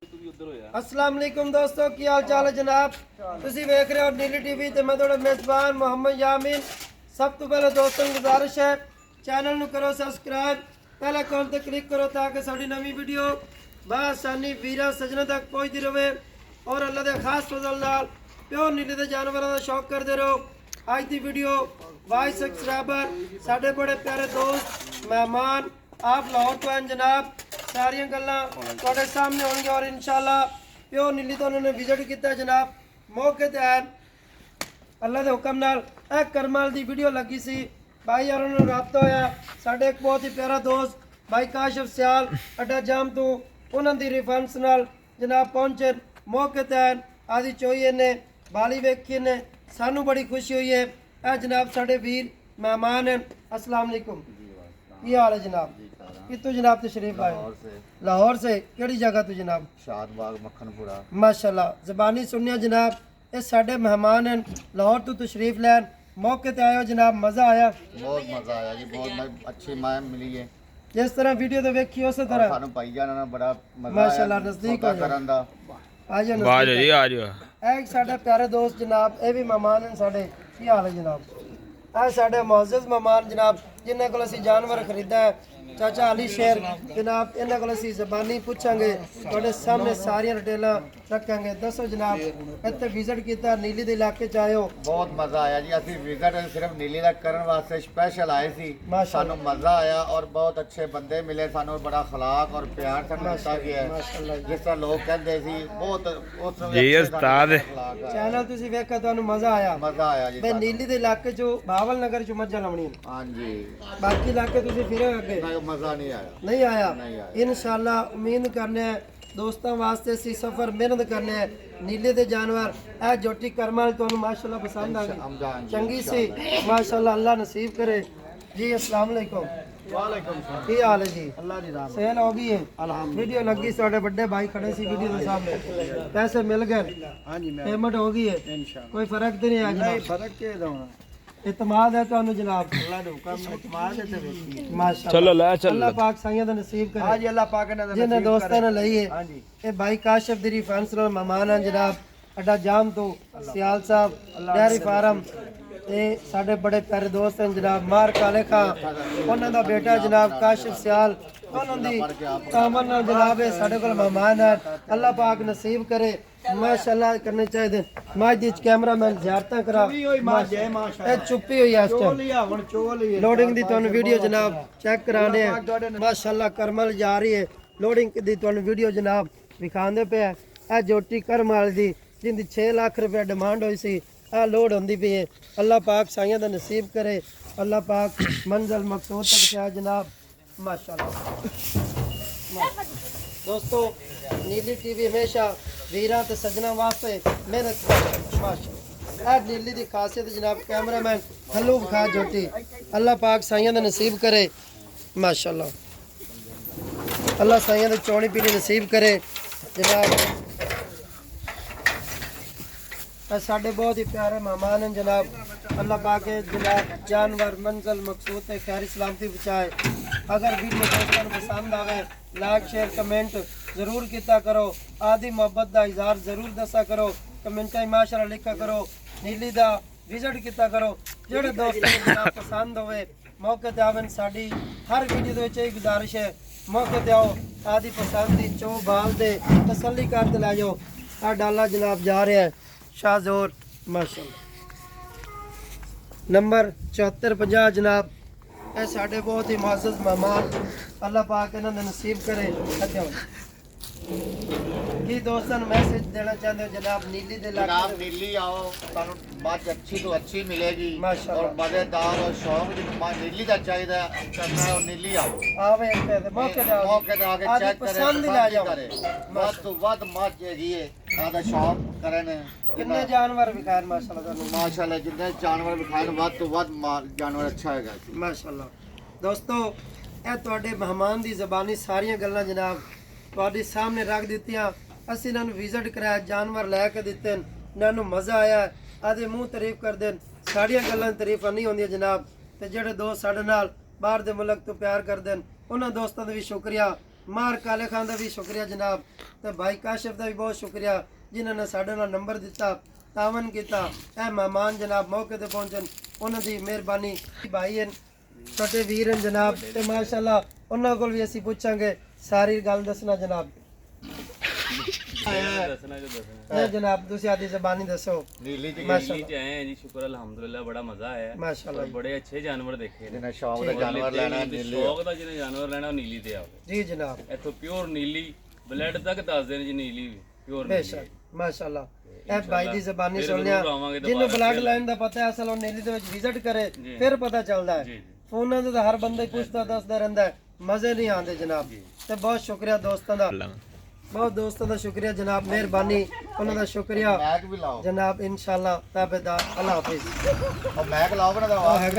अस्सलाम वालेकुम दोस्तों, की हाल चाल है जनाब। तुसी वेख रहे हो नीली टीवी ते मैं थोड़ा मेजबान मोहम्मद यामीन। सब तो पहले दोस्तों की गुजारिश है, चैनल नू करो सब्सक्राइब, पहले कॉल ते क्लिक करो ताकि साडी नवी वीडियो बआसानी वीरा सजना तक पहुंचती रहे और अल्लाह दे खास फजल नाल प्योर नीली दे जानवरों का शौक करते रहो। आज की वीडियो वाइस सब्सक्राइबर साढ़े बड़े प्यारे दोस्त मेहमान आप लाहौर तो हैं जनाब, सारियां गल्लां तुहाडे सामने होंगे और इंशाल्लाह प्योर नीली तो उन्होंने विजिट किया जनाब। मौके ते आए अल्लाह के हुक्म नाल ए करमाल दी वीडियो लगी सी भाई और उन्होंने रब्ता होया। साडे एक बहुत ही प्यारा दोस्त भाई काशिफ सियाल अड्डा जाम तो उन्होंने दी रिफरेंस नाल जनाब पहुंचे मौके ते आए। आदि चोई ने बाली वेखी ने सानू बड़ी खुशी हुई है। ए जनाब साडे वीर मेहमान हैं। अस्सलाम वालेकुम, की हाल है जनाब? कितों जनाब तशरीफ आए? लाहौर से केड़ी जगह तो जनाब? शादबाग मक्खनपुरा। माशाल्लाह ज़बानी सुनिया जनाब, ये साडे मेहमान हैं लाहौर तो तशरीफ लैन मौके ते आए हो जनाब। मज़ा आया? बहुत मज़ा आया जी, बहुत अच्छी माय मिली है। जिस तरह वीडियो तो वेखी उस तरह सानू भाई जान ने बड़ा मज़ा माशाल्लाह नज़दीक हो करन दा। आ जाओ नज़दीक जी, आ जाओ। एक साडे प्यारे दोस्त जनाब, ये भी मेहमान हैं साडे। की हाल है जनाब? ए साडे मुअज़्ज़ज़ मेहमान जनाब, जिन्हां कोल असीं जानवर खरीदा है चाचा अली शेर जनाब। इन्हां कोल असीं ज़बानी पुछांगे, तुहाडे सामने सारियां डिटेलां रखांगे। दसो जनाब, इत्थे विजिट कीता नीली दे इलाके च आए हो? बहुत मज़ा आया जी। असीं विजिट सिर्फ नीली दा करन वास्ते स्पेशल आए सी। सानू मज़ा आया और बहुत अच्छे बंदे मिले सानू, बड़ा खलाक और प्यार सानू दिता गया है। जिस तरह लोग कहंदे सी बहुत उस जी उस्ताद चैनल तुसीं वेखा तुहानू मज़ा आया? मज़ा आया जी। मैं नीली दे इलाके चो भावल नगर चो मज्जां लावणी। हां जी, बाकी इलाके तुसीं फिरे अगे मज़ा नहीं आया। नहीं आया? इंशाल्लाह उम्मीद करने दोस्तों वास्ते सी सफर मेहनत करने नीले दे जानवर ए जोटी करमाल तो माशाल्लाह पसंद आ गई चंगी सी माशाल्लाह, अल्लाह नसीब करे जी। अस्सलाम वालेकुम। वालेकुम सलाम। की हाल है जी? अल्लाह दी रहमत। सेल हो गई है अल्हम्दुलिल्लाह। वीडियो लगी साडे बड़े भाई खड़े सी वीडियो के सामने, पैसे मिल गए? हां जी, पेमेंट हो गई है इंशाल्लाह। कोई फर्क तो नहीं आ गया? फर्क के दोना इतमाद है तुहानू जनाब? अल्लाह दे हुक्म में इतमाद है ते वेखी माशाल्लाह। चलो ले चल अल्लाह पाक साइयां दा नसीब करे। हां जी, अल्लाह पाक ने जिन्हें दोस्तों ने लई है हां जी। ये भाई काशिफ दी रिफरेंस नाल मेहमान हैं जनाब अड्डा जाम तो सियाल साहब डेयरी फार्म। ये साडे बड़े प्यारे दोस्त हैं जनाब मार काले खां, उन्हां दा बेटा जनाब काशिफ सियाल, उन्हां दी कामन नाल जनाब ये साडे कोल मेहमान है। अल्लाह पाक नसीब करे माशाल्लाह करने चाहिए। माज दी कैमरामैन ज़ियारतां करा ए चुप्पी हुई है इस टाइम। लोडिंग दी तुहानू वीडियो जनाब चेक कराने हैं माशाल्लाह। करमल जा रही है लोडिंग दी तुहानू वीडियो जनाब दिखांदे पे है। ए जोटी करमल दी जिंदी 6 लाख रुपया डिमांड हुई सी आ लोड होंदी पई है। अल्लाह पाक साइयां दा नसीब करे, अल्लाह पाक मंजिल मकसूद तक पहुंचा जनाब माशाल्लाह। दोस्तों नीली टीवी हमेशा वीरां ते सजना वास्ते मेहनत माशाल्लाह। ए नीली दी खासियत जनाब कैमरामैन थल्लू खा जोटी, अल्लाह पाक साइयां दा नसीब करे माशाल्लाह। अल्लाह साइयां दा चौड़ी पीली नसीब करे जनाब। साढ़े बहुत ही प्यारे मेहमान हैं जनाब। अल्लाह पाक जनाब जानवर मंजिल मकसूद ते खैर सलामती पहुँचाए। अगर वीडियो दोस्तों को पसंद आवे लाइक शेयर कमेंट जरूर किया करो। आदि मोहब्बत का इजहार जरूर दसा करो, कमेंट माशाल्लाह लिखा करो, नीली दा विजिट किया करो। जेड़े दोस्तों को जनाब पसंद होवे मौके ते आवन। साडी हर वीडियो दे विच एक गुजारिश है मौके ते आओ, आदि पसंद दी चो बाल दे तसल्ली करते लै जाओ। आ डाला जनाब जा रहा है शाहजोर माशाल्लाह। नंबर 7450 जनाब। ये साढ़े बहुत ही मुअज़्ज़ज़ मेहमान, अल्लाह पाक इन्हां दे नसीब करे। की दोस्तों मैसेज देना चाहते हो जनाब नीली दे जनाब नीली आओ, सानू बात अच्छी तो अच्छी मिलेगी माशाल्लाह। और मजेदार और शौक जिन्हें नीली का चाहिए करना है और नीली आओ आवे इत्थे मौके ते मौके ते आके आदि चेक करे पसंद ही ला जाओ। वध तो वध मत है आदा शौक करें। कितने जानवर भी खैर माशाल्लाह तुहानू माशाल्लाह जितने जानवर दिखाए वध तो वध जानवर अच्छा है माशाल्लाह। दोस्तों ਇਹ ਤੁਹਾਡੇ ਮਹਿਮਾਨ ਦੀ ਜ਼ਬਾਨੀ ਸਾਰੀਆਂ ਗੱਲਾਂ ਜਨਾਬ ਤੁਹਾਡੇ ਸਾਹਮਣੇ ਰੱਖ ਦਿੱਤੀਆਂ। ਅਸੀਂ ਇਹਨਾਂ ਨੂੰ ਵਿਜ਼ਿਟ ਕਰਾਇਆ, ਜਾਨਵਰ ਲੈ ਕੇ ਦਿੱਤੇ, ਇਹਨਾਂ ਨੂੰ ਮਜ਼ਾ ਆਇਆ। ਆਦੇ ਮੂੰਹ ਤਾਰੀਫ ਕਰਦੇ ਸਾਡੀਆਂ ਗੱਲਾਂ ਤਾਰੀਫਾਂ ਨਹੀਂ ਹੁੰਦੀਆਂ ਜਨਾਬ। ਤੇ ਜਿਹੜੇ ਦੋਸਤ ਸਾਡੇ ਨਾਲ ਬਾਹਰ ਦੇ ਮੁਲਕ ਤੋਂ ਪਿਆਰ ਕਰਦੇ ਉਹਨਾਂ ਦੋਸਤਾਂ ਦਾ ਵੀ ਸ਼ੁਕਰੀਆ। ਮਾਰ ਕਾਲੇ ਖਾਨ ਦਾ ਵੀ ਸ਼ੁਕਰੀਆ ਜਨਾਬ ਤੇ ਭਾਈ ਕਾਸ਼ਿਫ ਦਾ ਵੀ ਬਹੁਤ ਸ਼ੁਕਰੀਆ ਜਿਨ੍ਹਾਂ ਨੇ ਸਾਡੇ ਨਾਲ ਨੰਬਰ ਦਿੱਤਾ ਤਾਵਨ ਕੀਤਾ ਇਹ ਮਹਿਮਾਨ ਜਨਾਬ ਮੌਕੇ ਤੇ ਪਹੁੰਚਣ ਉਹਨਾਂ ਦੀ ਮਿਹਰਬਾਨੀ ਭਾਈ ਹਨ ਛੋਟੇ ਵੀਰ ਹਨ ਜਨਾਬ ਤੇ ਮਾਸ਼ਾਅੱਲਾ ਉਹਨਾਂ ਕੋਲ ਵੀ ਅਸੀਂ ਪੁੱਛਾਂਗੇ ਸਾਰੀ ਗੱਲ ਦੱਸਣਾ ਜਨਾਬ नहीं जनाब दूसरी आधी ज़बानी दसो नीली जी नीली से आए हैं जी शुक्र अल्हम्दुलिल्लाह बड़ा मजा आया माशाल्लाह और बड़े अच्छे जानवर देखे जिन्हें शौक ਦਾ ਜਾਨਵਰ ਲੈਣਾ ਨੀਲੀ शौक ਦਾ ਜਿਹਨੇ ਜਾਨਵਰ ਲੈਣਾ ਉਹ ਨੀਲੀ ਤੇ ਆਓ जी जनाब ਇੱਥੋਂ ਪਿਓਰ ਨੀਲੀ ਬਲੱਡ ਤੱਕ ਦੱਸਦੇ ਨੇ ਜੀ ਨੀਲੀ ਪਿਓਰ बेशक माशाल्लाह ਇਹ ਭਾਈ ਦੀ ਜ਼ਬਾਨੀ ਸੁਣ ਲਿਆ ਜਿਹਨੂੰ ਬਲੱਡ ਲਾਈਨ ਦਾ ਪਤਾ ਹੈ ਅਸਲ ਉਹ ਨੀਲੀ ਦੇ ਵਿੱਚ ਵਿਜ਼ਿਟ ਕਰੇ ਫਿਰ ਪਤਾ ਚੱਲਦਾ ਹੈ ਫੋਨਾਂ ਤੇ ਤਾਂ ਹਰ ਬੰਦਾ ਹੀ ਪੁੱਛਦਾ ਦੱਸਦਾ ਰਹਿੰਦਾ ਹੈ ਮਜ਼ੇ ਨਹੀਂ ਆਉਂਦੇ ਜਨਾਬ ਤੇ ਬਹੁਤ ਸ਼ੁਕਰੀਆ ਦੋਸਤਾਂ ਦਾ बहुत दोस्तों का शुक्रिया जनाब मेहरबानी उन्होंने शुक्रिया ਮੈਕ ਵੀ ਲਾਓ जनाब इंशाल्लाह ताबेदार अल्लाह हाफिज ਉਹ ਮੈਕ ਲਾਓ ਬਣਾ ਦਾ हैगा